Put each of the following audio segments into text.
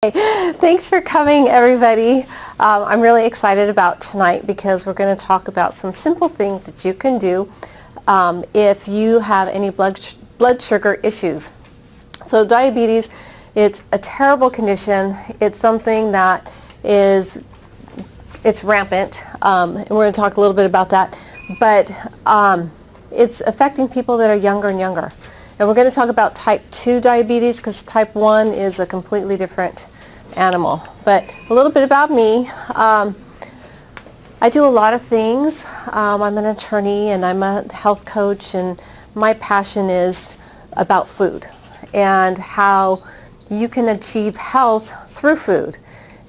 Thanks for coming, everybody. I'm really excited about tonight because we're going to talk about some simple things that you can do if you have any blood sugar issues. So diabetes, it's a terrible condition. It's something that it's rampant, and we're going to talk a little bit about that. But it's affecting people that are younger and younger. And we're going to talk about type 2 diabetes because type 1 is a completely different animal. But a little bit about me. I do a lot of things. I'm an attorney and I'm a health coach, and my passion is about food and how you can achieve health through food.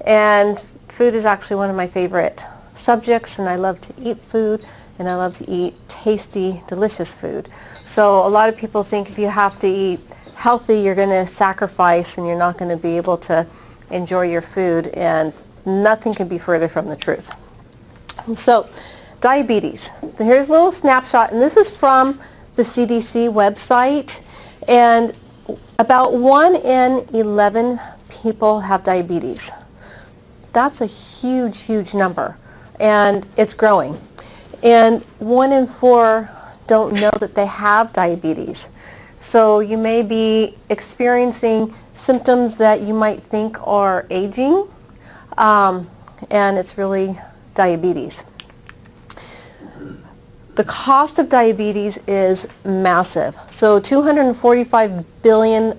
And food is actually one of my favorite subjects, and I love to eat food. And I love to eat tasty, delicious food. So a lot of people think if you have to eat healthy, you're going to sacrifice and you're not going to be able to enjoy your food, and nothing can be further from the truth. So diabetes. Here's a little snapshot, and this is from the CDC website. And about 1 in 11 people have diabetes. That's a huge, huge number, and it's growing. And 1 in 4 don't know that they have diabetes. So you may be experiencing symptoms that you might think are aging, and it's really diabetes. The cost of diabetes is massive. So $245 billion.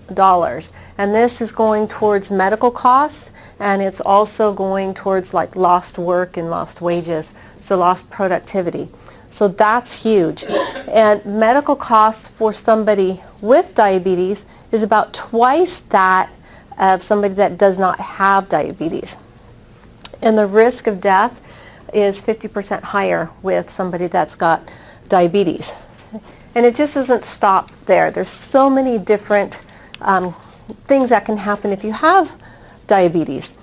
And this is going towards medical costs, and it's also going towards like lost work and lost wages, so lost productivity. So that's huge. And medical costs for somebody with diabetes is about twice that of somebody that does not have diabetes. And the risk of death is 50% higher with somebody that's got diabetes. And it just doesn't stop there. There's so many different things that can happen if you have diabetes.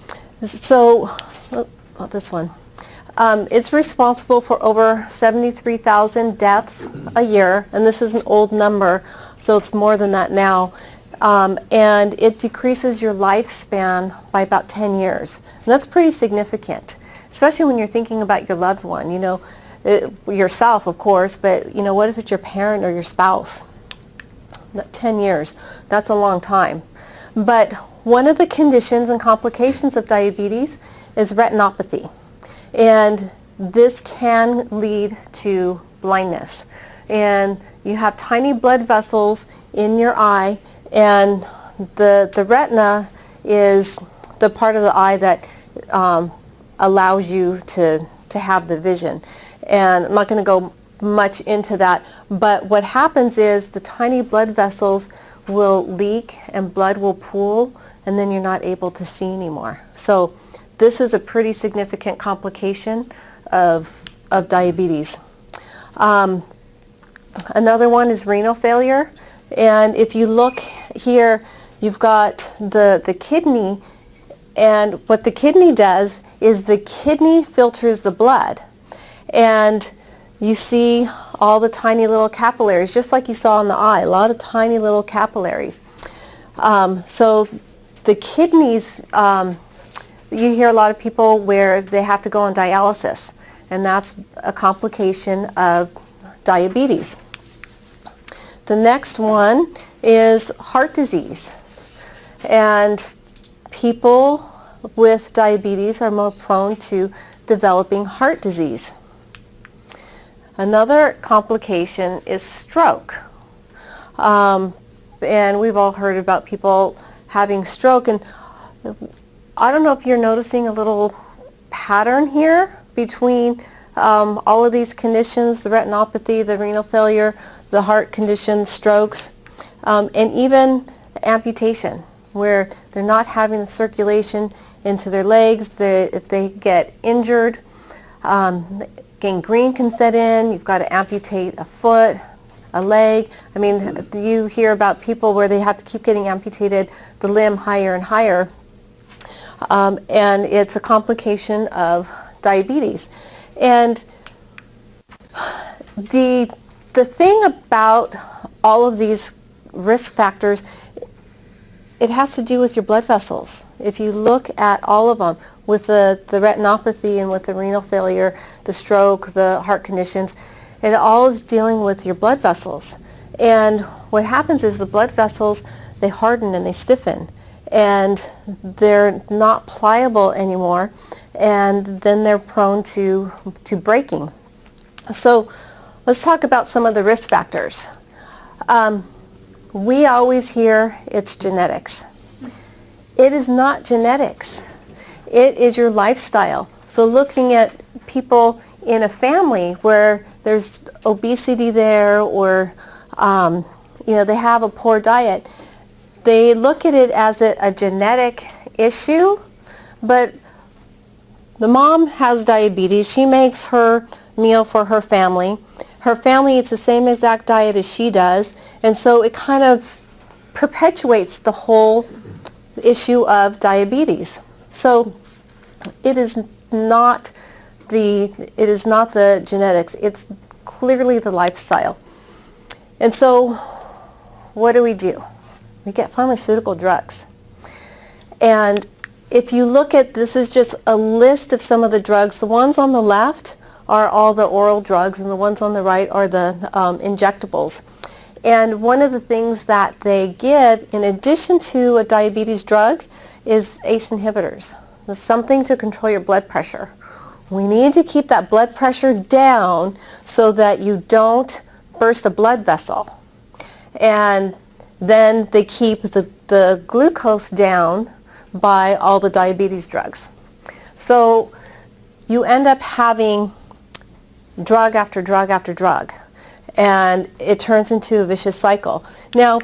So, this one. It's responsible for over 73,000 deaths a year, and this is an old number, so it's more than that now. And it decreases your lifespan by about 10 years. And that's pretty significant, especially when you're thinking about your loved one, you know, yourself, of course, but, you know, what if it's your parent or your spouse? 10 years, that's a long time. But one of the conditions and complications of diabetes is retinopathy. And this can lead to blindness. And you have tiny blood vessels in your eye, and the retina is the part of the eye that allows you to have the vision. And I'm not going to go much into that, but what happens is the tiny blood vessels will leak and blood will pool, and then you're not able to see anymore. So this is a pretty significant complication of diabetes. Another one is renal failure. And if you look here, you've got the kidney, and what the kidney does is the kidney filters the blood. And you see all the tiny little capillaries, just like you saw in the eye, a lot of tiny little capillaries. So the kidneys, you hear a lot of people where they have to go on dialysis, and that's a complication of diabetes. The next one is heart disease. And people with diabetes are more prone to developing heart disease. Another complication is stroke. And we've all heard about people having stroke. And I don't know if you're noticing a little pattern here between all of these conditions, the retinopathy, the renal failure, the heart condition, strokes, and even amputation, where they're not having the circulation into their legs. If they get injured, gangrene can set in. You've got to amputate a foot, a leg. I mean, you hear about people where they have to keep getting amputated the limb higher and higher. And it's a complication of diabetes. And the thing about all of these risk factors it has to do with your blood vessels. If you look at all of them, with the retinopathy and with the renal failure, the stroke, the heart conditions, it all is dealing with your blood vessels. And what happens is the blood vessels, they harden and they stiffen, and they're not pliable anymore, and then they're prone to breaking. So let's talk about some of the risk factors. We always hear it's genetics. It is not genetics. It is your lifestyle. So looking at people in a family where there's obesity there, or they have a poor diet, they look at it as a genetic issue, but the mom has diabetes. She makes her meal for her family. Her family eats the same exact diet as she does, and so it kind of perpetuates the whole issue of diabetes. So it is not the genetics. It's clearly the lifestyle. And so what do? We get pharmaceutical drugs. And if you look at, this is just a list of some of the drugs. The ones on the left are all the oral drugs, and the ones on the right are the injectables. And one of the things that they give in addition to a diabetes drug is ACE inhibitors. There's something to control your blood pressure. We need to keep that blood pressure down so that you don't burst a blood vessel. And then they keep the glucose down by all the diabetes drugs. So you end up having drug after drug after drug, and it turns into a vicious cycle. Now,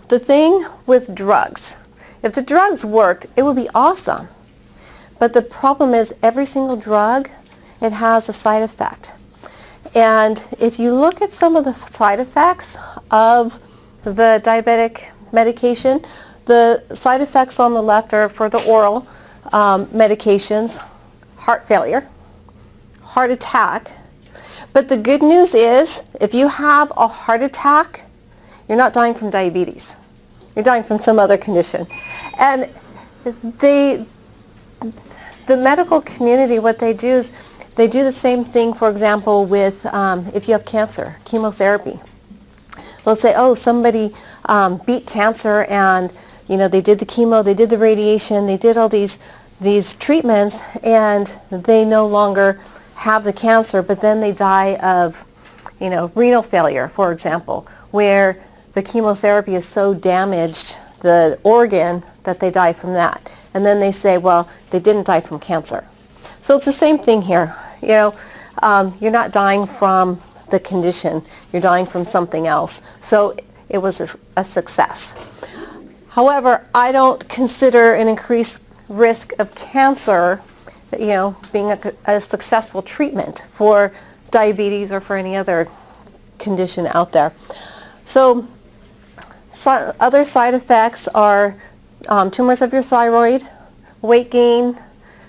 the thing with drugs, if the drugs worked, it would be awesome. But the problem is every single drug, it has a side effect. And if you look at some of the side effects of the diabetic medication, the side effects on the left are for the oral medications: heart failure, heart attack. But the good news is, if you have a heart attack, you're not dying from diabetes. You're dying from some other condition. And the medical community, what they do is they do the same thing, for example, with if you have cancer, chemotherapy. They'll say, oh, somebody beat cancer, and they did the chemo, they did the radiation, they did all these treatments, and they no longer have the cancer, but then they die of renal failure, for example, where the chemotherapy has so damaged the organ that they die from that. And then they say, well, they didn't die from cancer. So it's the same thing here. You're not dying from the condition, you're dying from something else. So it was a success. However, I don't consider an increased risk of cancer being a successful treatment for diabetes or for any other condition out there. So other side effects are tumors of your thyroid, weight gain,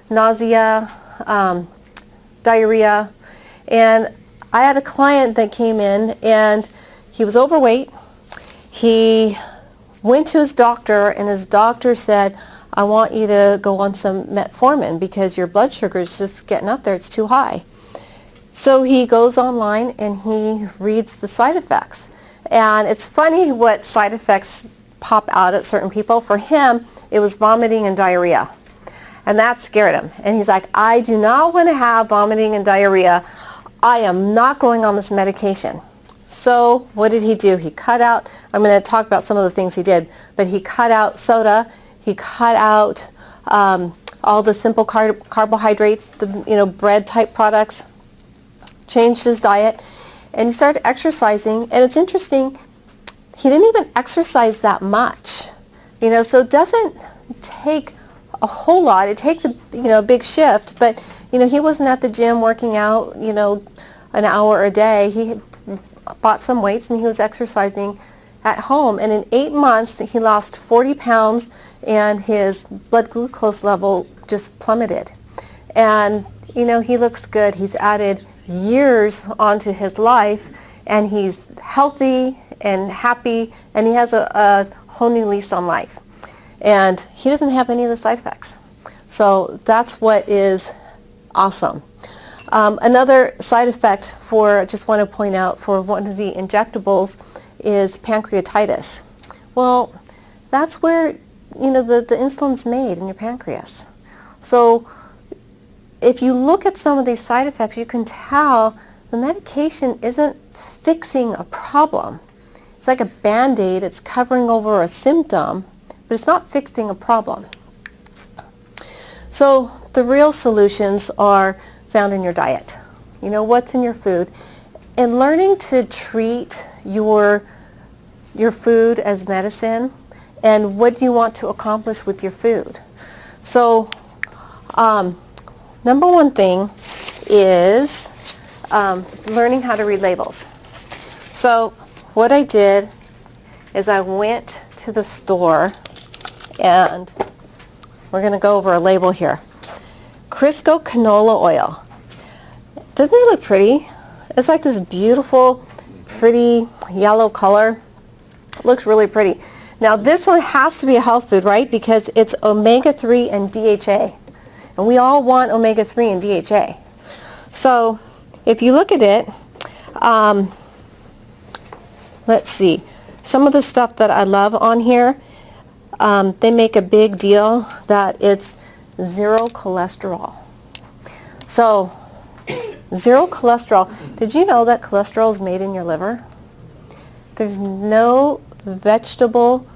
nausea, diarrhea. And I had a client that came in, and he was overweight. He went to his doctor, and his doctor said, I want you to go on some metformin because your blood sugar is just getting up there. It's too high. So he goes online and he reads the side effects. And it's funny what side effects pop out at certain people. For him, it was vomiting and diarrhea. And that scared him. And he's like, I do not want to have vomiting and diarrhea. I am not going on this medication. So what did he do? He cut out, I'm going to talk about some of the things he did, but he cut out soda. He cut out all the simple carbohydrates, the bread type products, changed his diet, and he started exercising. And it's interesting, he didn't even exercise that much, so it doesn't take a whole lot. It takes a big shift, but he wasn't at the gym working out an hour a day. He had bought some weights and he was exercising at home, and in 8 months he lost 40 pounds and his blood glucose level just plummeted. And he looks good. He's added years onto his life, and he's healthy and happy, and he has a whole new lease on life. And he doesn't have any of the side effects. So that's what is awesome. Another side effect for, just want to point out, for one of the injectables is pancreatitis. Well, that's where, you know, the insulin's made in your pancreas. So if you look at some of these side effects, you can tell the medication isn't fixing a problem. It's like a Band-Aid. It's covering over a symptom, but it's not fixing a problem. So the real solutions are found in your diet. You know, what's in your food, and learning to treat your food as medicine, and what do you want to accomplish with your food. So number one thing is learning how to read labels. So what I did is I went to the store, and we're going to go over a label here. Crisco canola oil. Doesn't it look pretty? It's like this beautiful, pretty yellow color. It looks really pretty. Now this one has to be a health food, right? Because it's omega-3 and DHA. And we all want omega-3 and DHA. So if you look at it, let's see. Some of the stuff that I love on here, they make a big deal that it's 0 cholesterol. So 0 cholesterol. Did you know that cholesterol is made in your liver? There's no vegetable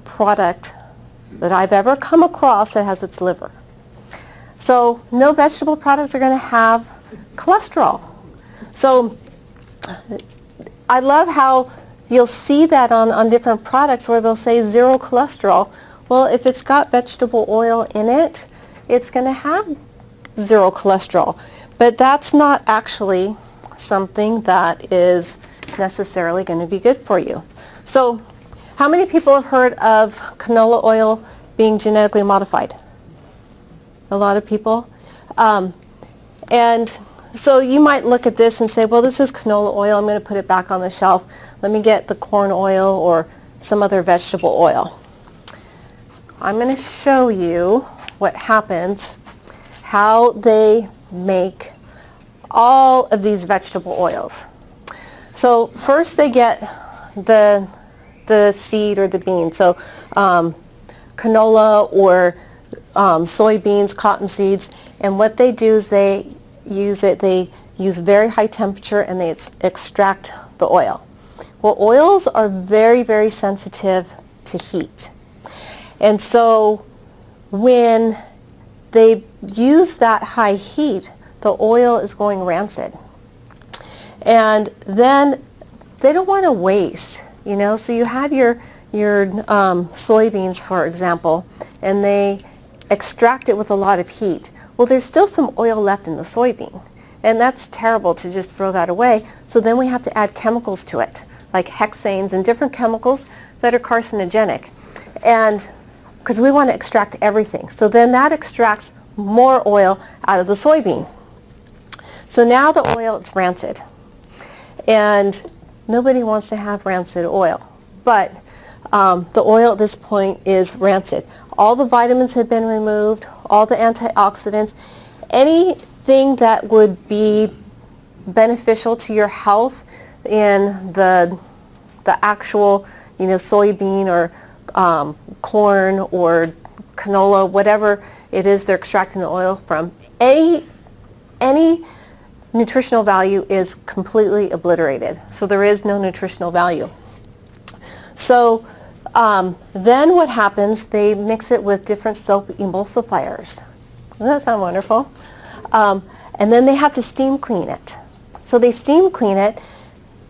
product that I've ever come across that has its liver. So no vegetable products are going to have cholesterol. So I love how you'll see that on different products where they'll say 0 cholesterol. Well, if it's got vegetable oil in it, it's going to have 0 cholesterol. But that's not actually something that is necessarily going to be good for you. So how many people have heard of canola oil being genetically modified? A lot of people. And so you might look at this and say, well, this is canola oil. I'm going to put it back on the shelf. Let me get the corn oil or some other vegetable oil. I'm going to show you what happens, how they make all of these vegetable oils. So first they get the seed or the bean. So canola or soybeans, cotton seeds, and what they do is they use very high temperature and they extract the oil. Well, oils are very, very sensitive to heat. And so when they use that high heat, the oil is going rancid. And then they don't want to waste, you know. So you have your soybeans, for example, and they extract it with a lot of heat. Well, there's still some oil left in the soybean, and that's terrible to just throw that away. So then we have to add chemicals to it, like hexanes and different chemicals that are carcinogenic, and because we want to extract everything. So then that extracts more oil out of the soybean. So now the oil, it's rancid, and nobody wants to have rancid oil, but the oil at this point is rancid. All the vitamins have been removed, all the antioxidants, anything that would be beneficial to your health in the actual, you know, soybean or corn or canola, whatever it is they're extracting the oil from, any nutritional value is completely obliterated. So there is no nutritional value. So then what happens, they mix it with different soap emulsifiers. Doesn't that sound wonderful? And then they have to steam clean it. So they steam clean it,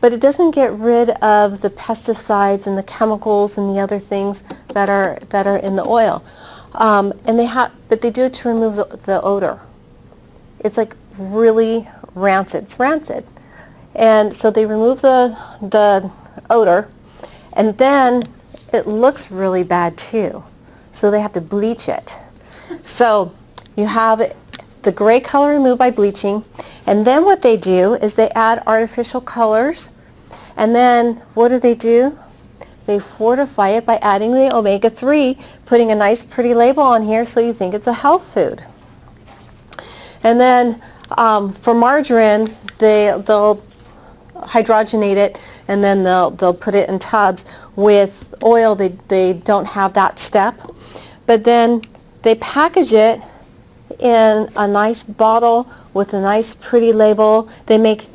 but it doesn't get rid of the pesticides and the chemicals and the other things that are in the oil. But they do it to remove the odor. It's like really rancid. It's rancid. And so they remove the odor, and then it looks really bad too. So they have to bleach it. So you have the gray color removed by bleaching, and then what they do is they add artificial colors, and then what do? they fortify it by adding the omega-3, putting a nice pretty label on here so you think it's a health food. And then for margarine, they'll hydrogenate it, and then they'll put it in tubs. With oil, they don't have that step. But then they package it in a nice bottle with a nice pretty label. They make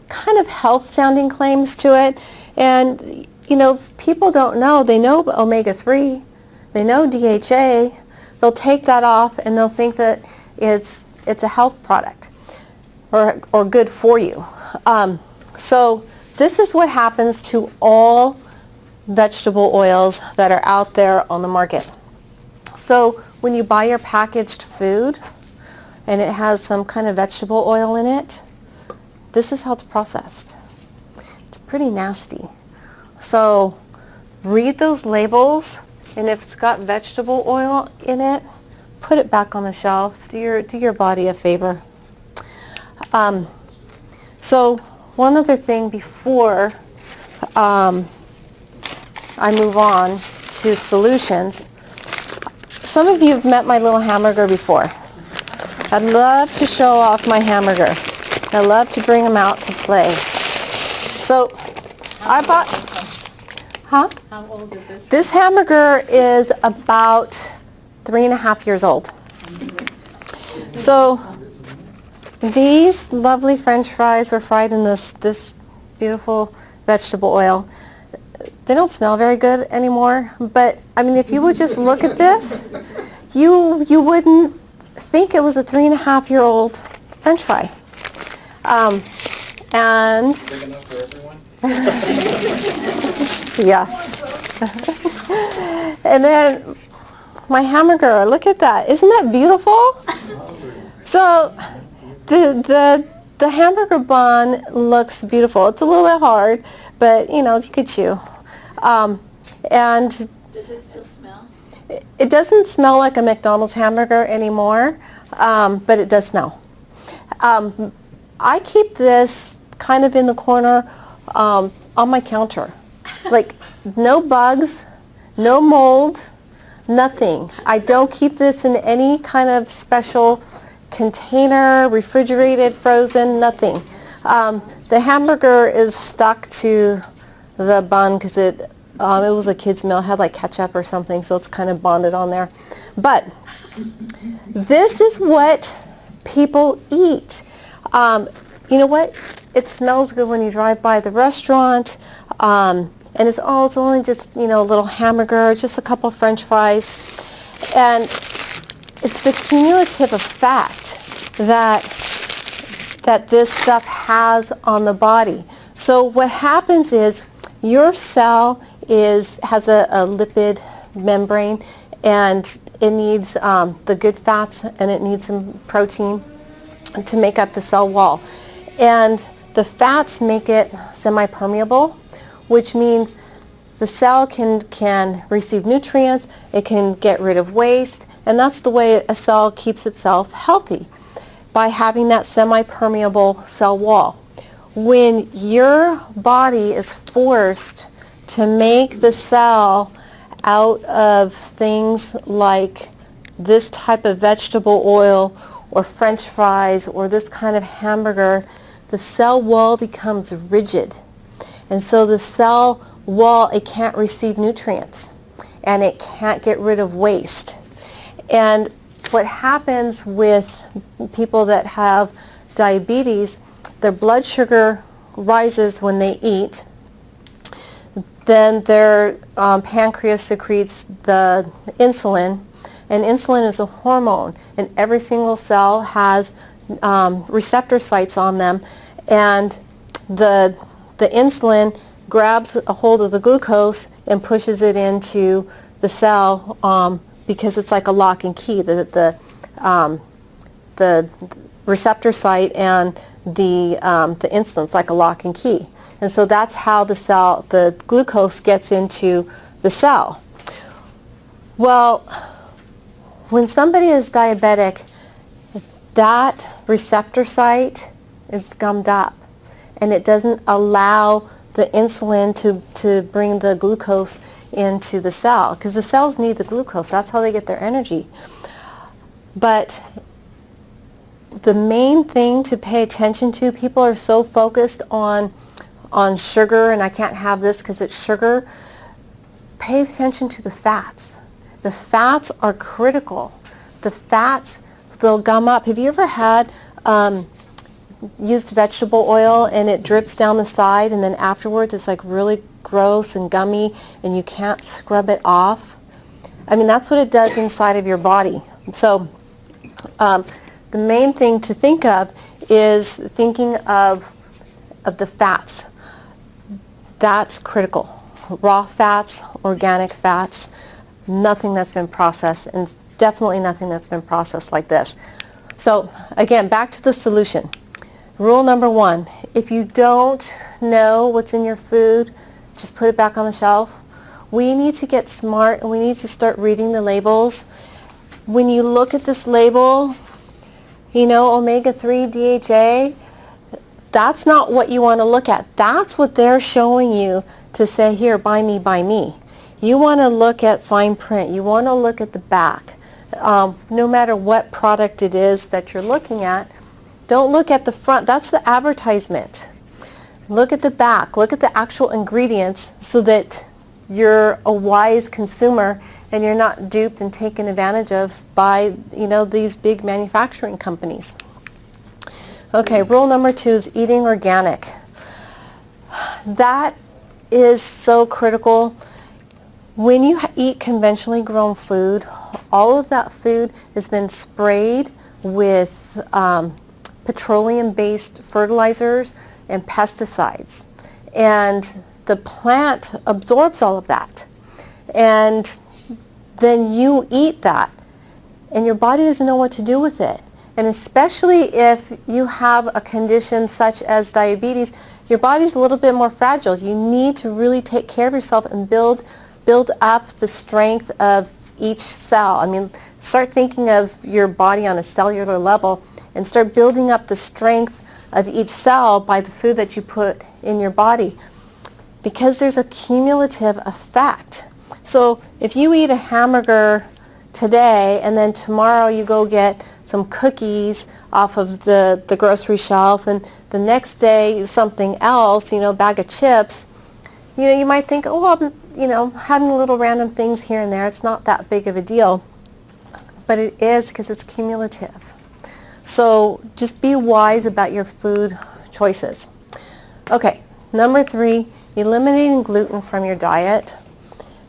kind of health sounding claims to it. And you know, people don't know. They know omega-3, they know DHA. They'll take that off and they'll think that it's a health product or good for you. So this is what happens to all vegetable oils that are out there on the market. So when you buy your packaged food and it has some kind of vegetable oil in it, this is how it's processed. It's pretty nasty. So read those labels, and if it's got vegetable oil in it, put it back on the shelf. Do your body a favor. So one other thing before I move on to solutions. Some of you have met my little hamburger before. I'd love to show off my hamburger. I love to bring them out to play. So I bought, How old is this? This hamburger is about 3.5 years old. So these lovely French fries were fried in this beautiful vegetable oil. They don't smell very good anymore, but I mean, if you would just look at this, you wouldn't think it was a 3.5-year-old French fry. And Big enough for everyone? yes. And then my hamburger, look at that. Isn't that beautiful? So the hamburger bun looks beautiful. It's a little bit hard, but you know, you could chew. And Does it still smell? it doesn't smell like a McDonald's hamburger anymore, but it does smell. I keep this kind of in the corner on my counter. Like no bugs, no mold, nothing. I don't keep this in any kind of special container, refrigerated, frozen, nothing. The hamburger is stuck to the bun because it was a kid's meal. It had like ketchup or something, so it's kind of bonded on there. But this is what people eat. You know what? It smells good when you drive by the restaurant. And it's only just, you know, a little hamburger, just a couple French fries. And it's the cumulative effect that this stuff has on the body. So what happens is your cell has a lipid membrane, and it needs the good fats, and it needs some protein to make up the cell wall. And the fats make it semi-permeable, which means the cell can receive nutrients, it can get rid of waste, and that's the way a cell keeps itself healthy, by having that semi-permeable cell wall. When your body is forced to make the cell out of things like this type of vegetable oil or French fries or this kind of hamburger, the cell wall becomes rigid. And so the cell wall, it can't receive nutrients and it can't get rid of waste. And what happens with people that have diabetes, their blood sugar rises when they eat. Then their pancreas secretes the insulin, and insulin is a hormone, and every single cell has receptor sites on them, and the insulin grabs a hold of the glucose and pushes it into the cell because it's like a lock and key. The receptor site and the insulin's like a lock and key. And so that's how the glucose gets into the cell. Well, when somebody is diabetic, that receptor site is gummed up, and it doesn't allow the insulin to bring the glucose into the cell, because the cells need the glucose. That's how they get their energy. But the main thing to pay attention to, people are so focused on sugar, and I can't have this because it's sugar. Pay attention to the fats. The fats are critical. The fats, they'll gum up. Have you ever had used vegetable oil and it drips down the side, and then afterwards it's like really gross and gummy and you can't scrub it off? I mean, that's what it does inside of your body. So the main thing to think of is thinking of the fats. That's critical. Raw fats, organic fats, nothing that's been processed, and definitely nothing that's been processed like this. So again, back to the solution. Rule number 1, if you don't know what's in your food, just put it back on the shelf. We need to get smart and we need to start reading the labels. When you look at this label, you know, omega-3 DHA, that's not what you want to look at. That's what they're showing you to say, here, buy me, buy me. You want to look at fine print. You want to look at the back. No matter what product it is that you're looking at, don't look at the front. That's the advertisement. Look at the back. Look at the actual ingredients so that you're a wise consumer and you're not duped and taken advantage of by, you know, these big manufacturing companies. Okay, rule number 2 is eating organic. That is so critical. When you eat conventionally grown food, all of that food has been sprayed with petroleum-based fertilizers and pesticides. And the plant absorbs all of that. And then you eat that, and your body doesn't know what to do with it. And especially if you have a condition such as diabetes, your body's a little bit more fragile. You need to really take care of yourself and build up the strength of each cell. I mean, start thinking of your body on a cellular level and start building up the strength of each cell by the food that you put in your body, because there's a cumulative effect. So if you eat a hamburger today and then tomorrow you go get some cookies off of the grocery shelf, and the next day something else, you know, a bag of chips, you know, you might think, oh, well, you know, having little random things here and there, it's not that big of a deal. But it is, because it's cumulative. So just be wise about your food choices. Okay, number 3, eliminating gluten from your diet.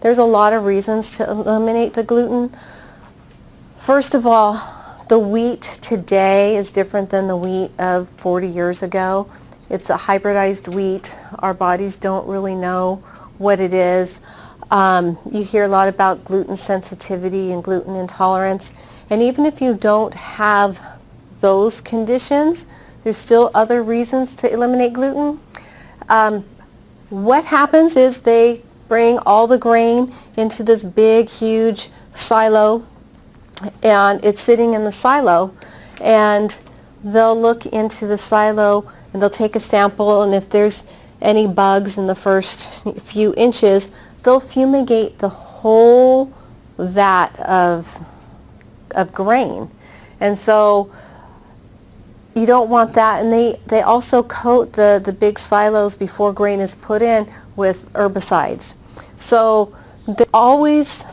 There's a lot of reasons to eliminate the gluten. First of all, the wheat today is different than the wheat of 40 years ago. It's a hybridized wheat. Our bodies don't really know what it is. You hear a lot about gluten sensitivity and gluten intolerance. And even if you don't have those conditions, there's still other reasons to eliminate gluten. What happens is they bring all the grain into this big, huge silo, and it's sitting in the silo, and they'll look into the silo and they'll take a sample, and if there's any bugs in the first few inches, they'll fumigate the whole vat of grain. And so you don't want that. And they also coat the big silos before grain is put in with herbicides. So they always,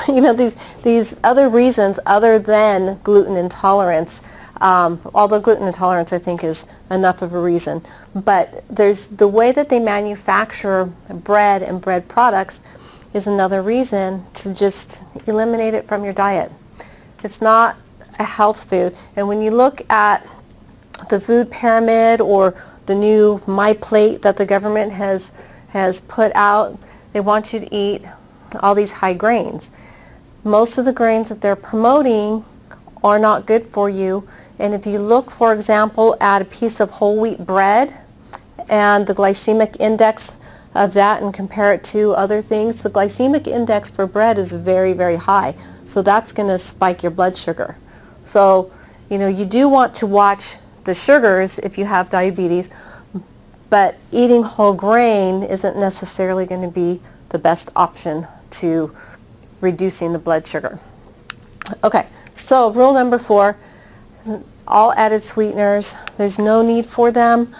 you know, these other reasons other than gluten intolerance, although gluten intolerance I think is enough of a reason. But there's the way that they manufacture bread and bread products is another reason to just eliminate it from your diet. It's not a health food. And when you look at the food pyramid or the new My Plate that the government has put out, they want you to eat all these high grains. Most of the grains that they're promoting are not good for you. And if you look, for example, at a piece of whole wheat bread and the glycemic index of that and compare it to other things, the glycemic index for bread is very, very high. So that's going to spike your blood sugar. So, you know, you do want to watch the sugars if you have diabetes, but eating whole grain isn't necessarily going to be the best option to reducing the blood sugar. Okay, so rule number 4, all added sweeteners, there's no need for them.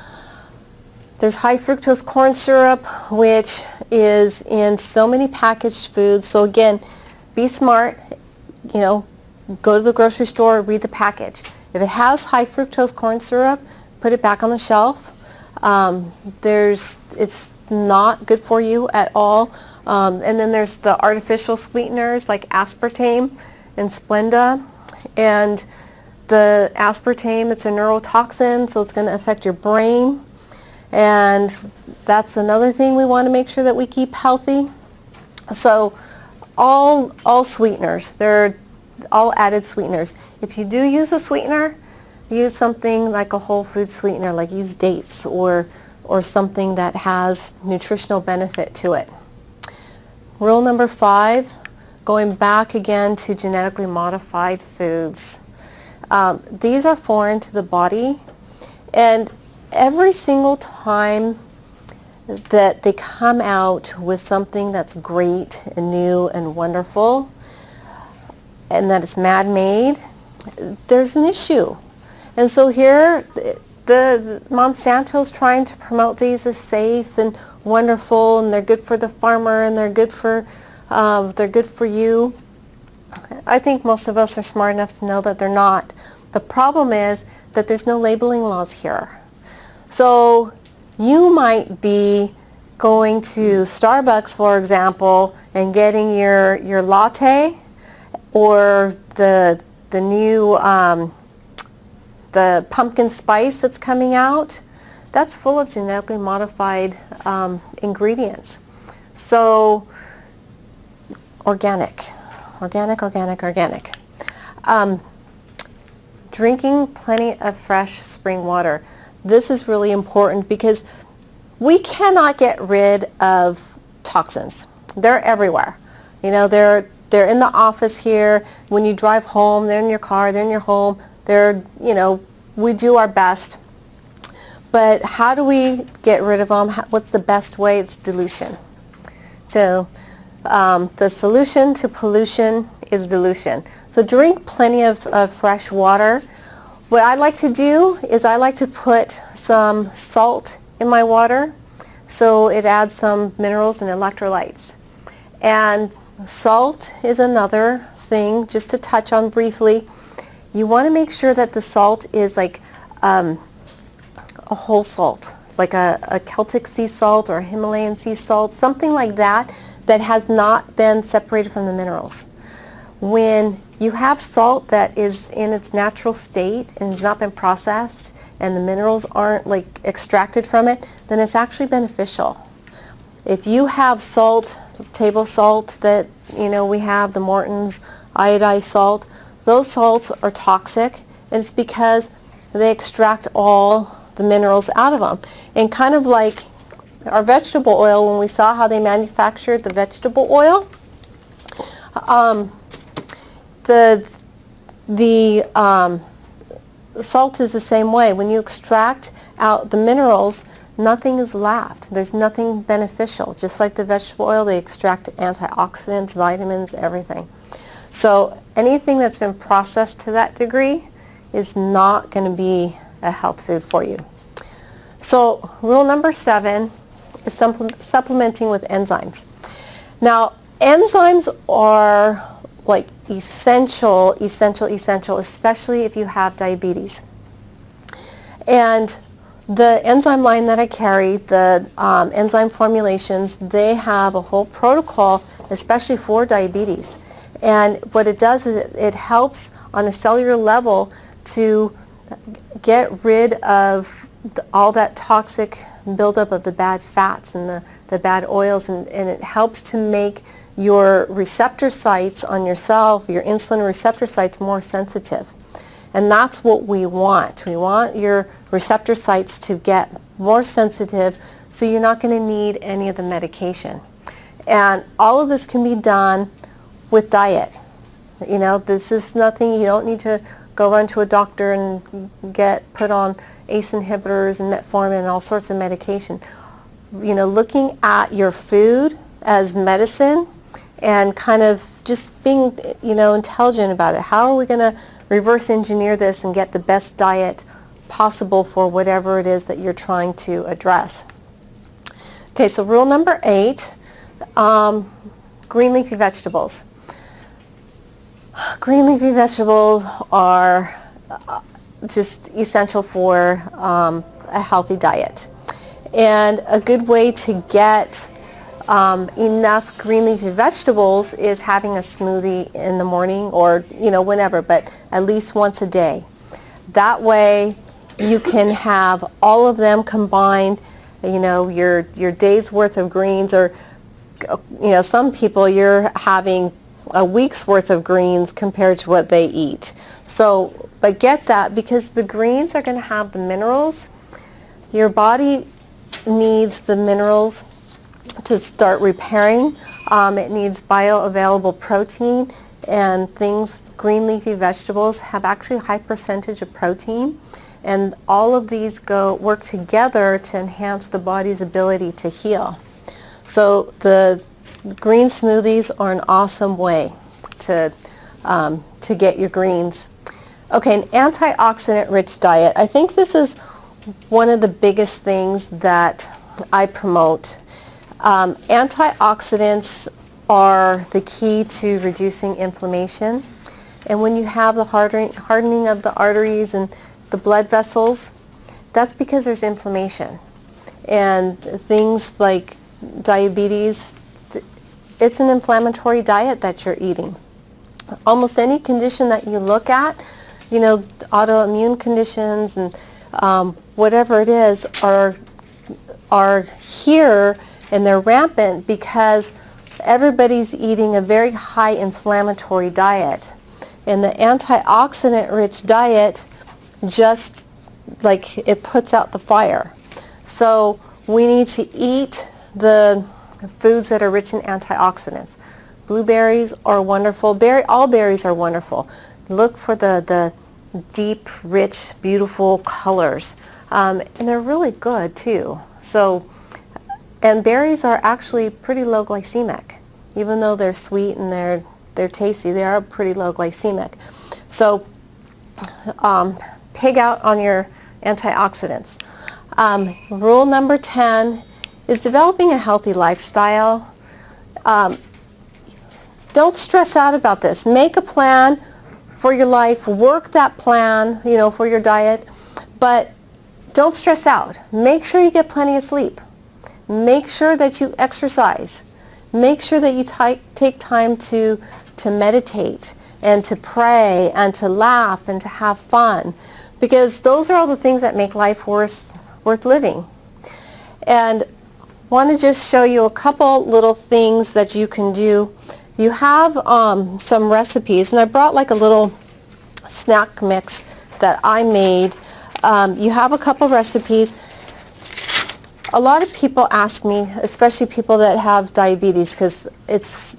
There's high fructose corn syrup, which is in so many packaged foods. So again, be smart, go to the grocery store, read the package. If it has high fructose corn syrup, put it back on the shelf. It's not good for you at all. And then there's the artificial sweeteners like aspartame and Splenda. And the aspartame, it's a neurotoxin, so it's going to affect your brain. And that's another thing we want to make sure that we keep healthy. So all sweeteners, they're all added sweeteners. If you do use a sweetener, use something like a whole food sweetener, like use dates or something that has nutritional benefit to it. Rule number 5, going back again to genetically modified foods. These are foreign to the body, and every single time that they come out with something that's great and new and wonderful and that it's man-made, there's an issue. And so here the Monsanto's trying to promote these as safe and wonderful, and they're good for the farmer, and they're good for you. I think most of us are smart enough to know that they're not. The problem is that there's no labeling laws here. So you might be going to Starbucks, for example, and getting your latte or the new the pumpkin spice that's coming out. That's full of genetically modified ingredients. So organic. Drinking plenty of fresh spring water. This is really important because we cannot get rid of toxins. They're everywhere. They're in the office here. When you drive home, they're in your car, they're in your home. We do our best. But how do we get rid of them? What's the best way? It's dilution. So the solution to pollution is dilution. So drink plenty of fresh water. What I like to do is I like to put some salt in my water, so it adds some minerals and electrolytes. And salt is another thing just to touch on briefly. You want to make sure that the salt is like a whole salt, like a Celtic sea salt or a Himalayan sea salt, something like that has not been separated from the minerals. When you have salt that is in its natural state and has not been processed and the minerals aren't like extracted from it, then it's actually beneficial. If you have salt, table salt that we have, the Morton's iodized salt, those salts are toxic, and it's because they extract all the minerals out of them. And kind of like our vegetable oil, when we saw how they manufactured the vegetable oil, the salt is the same way. When you extract out the minerals, nothing is left. There's nothing beneficial. Just like the vegetable oil, they extract antioxidants, vitamins, everything. So anything that's been processed to that degree is not going to be a health food for you. So rule number 7 is supplementing with enzymes. Now, enzymes are like essential, especially if you have diabetes. And the enzyme line that I carry, the enzyme formulations, they have a whole protocol, especially for diabetes. And what it does is it helps on a cellular level to get rid of all that toxic buildup of the bad fats and the bad oils, and it helps to make your receptor sites on yourself, your insulin receptor sites, more sensitive. And that's what we want. We want your receptor sites to get more sensitive so you're not going to need any of the medication. And all of this can be done with diet. You know, this is nothing, you don't need to go run to a doctor and get put on ACE inhibitors and metformin and all sorts of medication. You know, looking at your food as medicine and kind of just being, you know, intelligent about it. How are we going to reverse engineer this and get the best diet possible for whatever it is that you're trying to address? Okay, so rule number 8, green leafy vegetables. Green leafy vegetables are just essential for a healthy diet. And a good way to get enough green leafy vegetables is having a smoothie in the morning, or, you know, whenever, but at least once a day. That way you can have all of them combined, you know, your day's worth of greens, or, you know, some people you're having a week's worth of greens compared to what they eat. So, but get that, because the greens are going to have the minerals. Your body needs the minerals to start repairing. It needs bioavailable protein, and green leafy vegetables have actually a high percentage of protein, and all of these work together to enhance the body's ability to heal. So the green smoothies are an awesome way to get your greens. Okay, an antioxidant rich diet. I think this is one of the biggest things that I promote. Antioxidants are the key to reducing inflammation. And when you have the hardening of the arteries and the blood vessels, that's because there's inflammation. And things like diabetes, it's an inflammatory diet that you're eating. Almost any condition that you look at, you know, autoimmune conditions and whatever it is are here, and they're rampant because everybody's eating a very high inflammatory diet. And the antioxidant rich diet just like it puts out the fire. So we need to eat the foods that are rich in antioxidants. Blueberries are wonderful. All berries are wonderful. Look for the deep, rich, beautiful colors. And they're really good too. So, and berries are actually pretty low glycemic. Even though they're sweet and they're tasty, they are pretty low glycemic. So pig out on your antioxidants. Rule number 10 is developing a healthy lifestyle. Don't stress out about this. Make a plan for your life. Work that plan, you know, for your diet. But don't stress out. Make sure you get plenty of sleep. Make sure that you exercise. Make sure that you take time to meditate and to pray and to laugh and to have fun, because those are all the things that make life worth living. And want to just show you a couple little things that you can do. You have some recipes, and I brought like a little snack mix that I made. You have a couple recipes. A lot of people ask me, especially people that have diabetes, because it's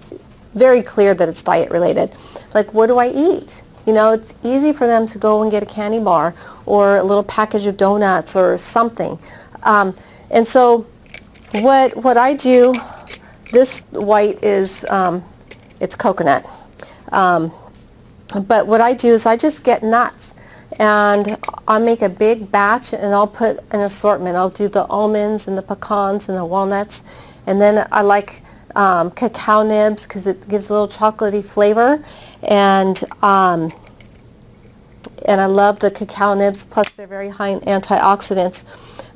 very clear that it's diet related. Like, what do I eat? You know, it's easy for them to go and get a candy bar or a little package of donuts or something. And so what I do, this white is, it's coconut. But what I do is I just get nuts, and I'll make a big batch, and I'll put an assortment. I'll do the almonds and the pecans and the walnuts, and then I like cacao nibs because it gives a little chocolatey flavor, and I love the cacao nibs, plus they're very high in antioxidants.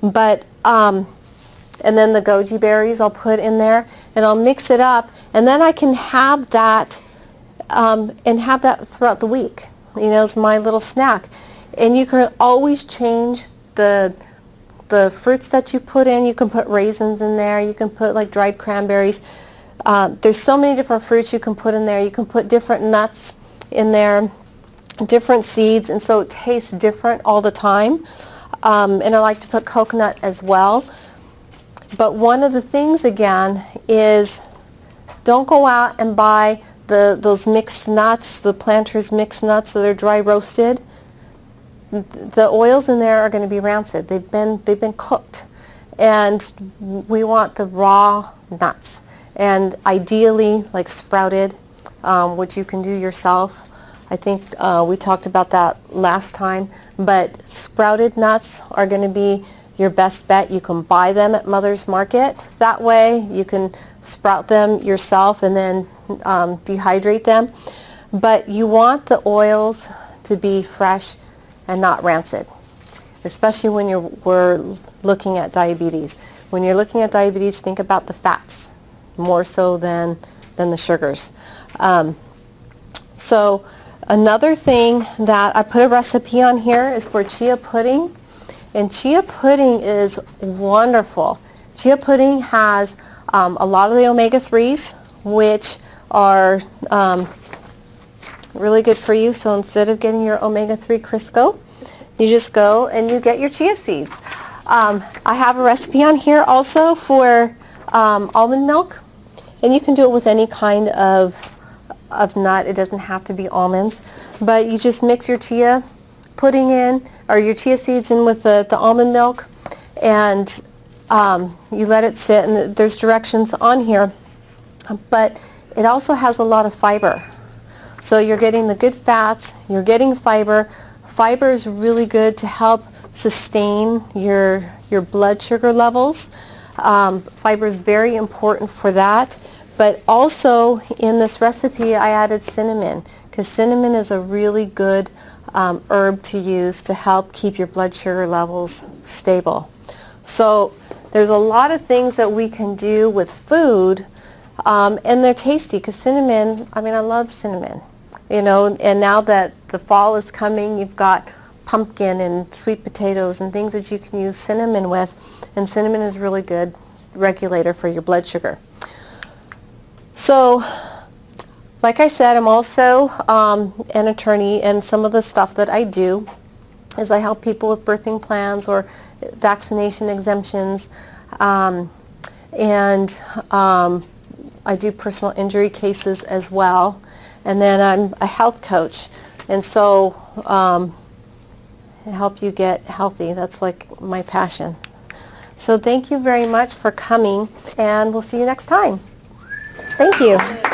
But and then the goji berries I'll put in there, and I'll mix it up, and then I can have that and have that throughout the week. You know, it's my little snack. And you can always change the fruits that you put in. You can put raisins in there. You can put like dried cranberries. There's so many different fruits you can put in there. You can put different nuts in there, different seeds, and so it tastes different all the time. And I like to put coconut as well. But one of the things, again, is don't go out and buy those mixed nuts, the Planters mixed nuts that are dry roasted, the oils in there are going to be rancid. They've been cooked, and we want the raw nuts, and ideally like sprouted, which you can do yourself. I think we talked about that last time, but sprouted nuts are going to be your best bet. You can buy them at Mother's Market. That way you can sprout them yourself and then dehydrate them. But you want the oils to be fresh and not rancid, especially when we're looking at diabetes. When you're looking at diabetes, think about the fats more so than the sugars. So another thing that I put a recipe on here is for chia pudding. And chia pudding is wonderful. Chia pudding has a lot of the omega-3s, which are really good for you. So instead of getting your omega-3 Crisco, you just go and you get your chia seeds. I have a recipe on here also for almond milk, and you can do it with any kind of nut. It doesn't have to be almonds, but you just mix your chia pudding in, or your chia seeds in with the almond milk, and you let it sit, and there's directions on here, but it also has a lot of fiber. So you're getting the good fats, you're getting fiber. Fiber is really good to help sustain your blood sugar levels. Fiber is very important for that. But also in this recipe I added cinnamon, because cinnamon is a really good herb to use to help keep your blood sugar levels stable. So there's a lot of things that we can do with food, and they're tasty, because cinnamon, I mean, I love cinnamon. You know, and now that the fall is coming, you've got pumpkin and sweet potatoes and things that you can use cinnamon with, and cinnamon is really good regulator for your blood sugar. So, like I said, I'm also an attorney, and some of the stuff that I do is I help people with birthing plans or vaccination exemptions, and I do personal injury cases as well. And then I'm a health coach, and so I help you get healthy. That's like my passion. So thank you very much for coming, and we'll see you next time. Thank you.